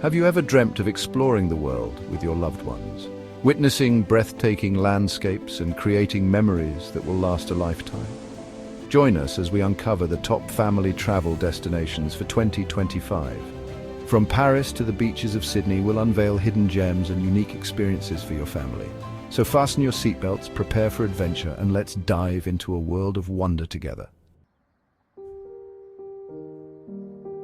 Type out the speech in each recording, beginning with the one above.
Have you ever dreamt of exploring the world with your loved ones, witnessing breathtaking landscapes and creating memories that will last a lifetime? Join us as we uncover the top family travel destinations for 2025. From Paris to the beaches of Sydney, we'll unveil hidden gems and unique experiences for your family. So fasten your seatbelts, prepare for adventure, and let's dive into a world of wonder together.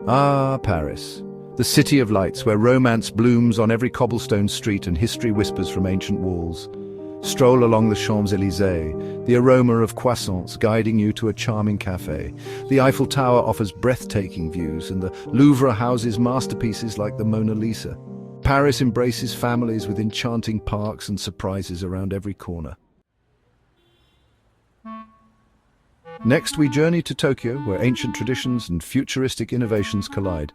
Ah, Paris, the city of lights where romance blooms on every cobblestone street and history whispers from ancient walls. Stroll along the Champs-Élysées, the aroma of croissants guiding you to a charming cafe. The Eiffel Tower offers breathtaking views, and the Louvre houses masterpieces like the Mona Lisa. Paris embraces families with enchanting parks and surprises around every corner. Next, we journey to Tokyo, where ancient traditions and futuristic innovations collide.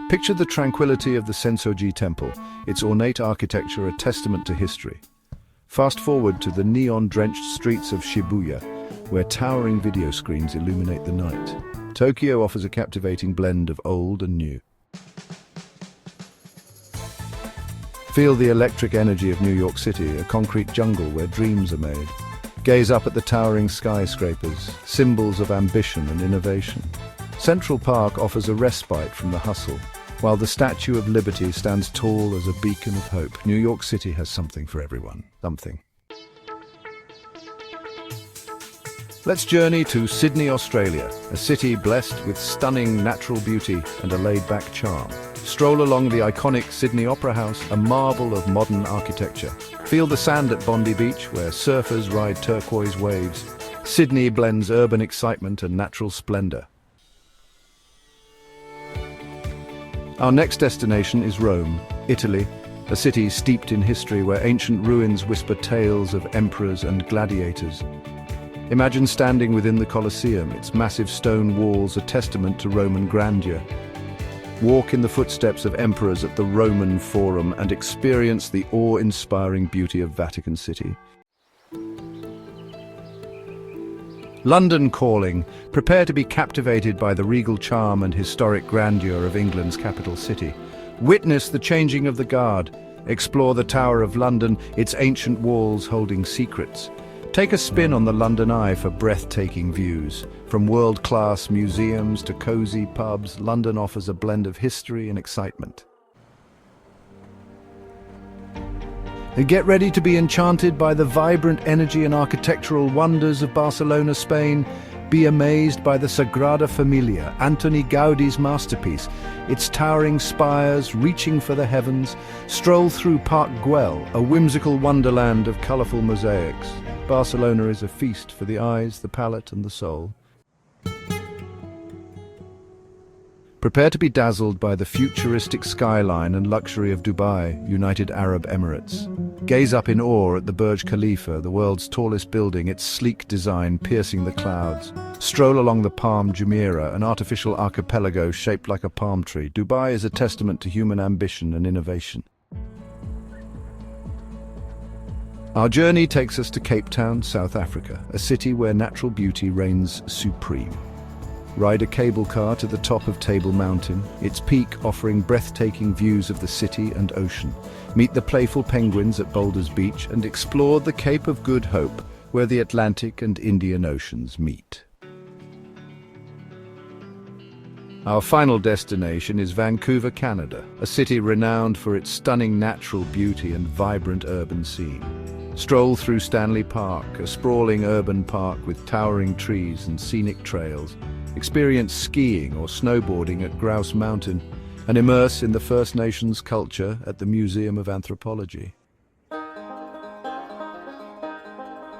Picture the tranquility of the Sensoji Temple, its ornate architecture a testament to history. Fast forward to the neon-drenched streets of Shibuya, where towering video screens illuminate the night. Tokyo offers a captivating blend of old and new. Feel the electric energy of New York City, a concrete jungle where dreams are made. Gaze up at the towering skyscrapers, symbols of ambition and innovation. Central Park offers a respite from the hustle, while the Statue of Liberty stands tall as a beacon of hope. New York City has something for everyone. Let's journey to Sydney, Australia, a city blessed with stunning natural beauty and a laid-back charm. Stroll along the iconic Sydney Opera House, a marvel of modern architecture. Feel the sand at Bondi Beach, where surfers ride turquoise waves. Sydney blends urban excitement and natural splendor. Our next destination is Rome, Italy, a city steeped in history where ancient ruins whisper tales of emperors and gladiators. Imagine standing within the Colosseum, its massive stone walls a testament to Roman grandeur. Walk in the footsteps of emperors at the Roman Forum and experience the awe-inspiring beauty of Vatican City. London calling. Prepare to be captivated by the regal charm and historic grandeur of England's capital city. Witness the changing of the guard. Explore the Tower of London, its ancient walls holding secrets. Take a spin on the London Eye for breathtaking views. From world-class museums to cozy pubs, London offers a blend of history and excitement. And get ready to be enchanted by the vibrant energy and architectural wonders of Barcelona, Spain. Be amazed by the Sagrada Familia, Antoni Gaudí's masterpiece, its towering spires reaching for the heavens. Stroll through Park Güell, a whimsical wonderland of colorful mosaics. Barcelona is a feast for the eyes, the palate, and the soul. Prepare to be dazzled by the futuristic skyline and luxury of Dubai, United Arab Emirates. Gaze up in awe at the Burj Khalifa, the world's tallest building, its sleek design piercing the clouds. Stroll along the Palm Jumeirah, an artificial archipelago shaped like a palm tree. Dubai is a testament to human ambition and innovation. Our journey takes us to Cape Town, South Africa, a city where natural beauty reigns supreme. Ride a cable car to the top of Table Mountain, its peak offering breathtaking views of the city and ocean. Meet the playful penguins at Boulders Beach and explore the Cape of Good Hope, where the Atlantic and Indian Oceans meet. Our final destination is Vancouver, Canada, a city renowned for its stunning natural beauty and vibrant urban scene. Stroll through Stanley Park, a sprawling urban park with towering trees and scenic trails. Experience skiing or snowboarding at Grouse Mountain, and immerse in the First Nations culture at the Museum of Anthropology.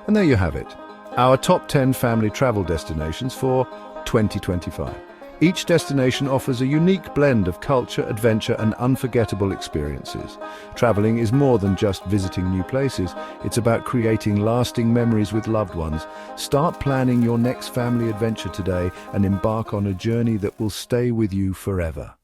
And there you have it, our top 10 family travel destinations for 2025. Each destination offers a unique blend of culture, adventure, and unforgettable experiences. Traveling is more than just visiting new places. It's about creating lasting memories with loved ones. Start planning your next family adventure today and embark on a journey that will stay with you forever.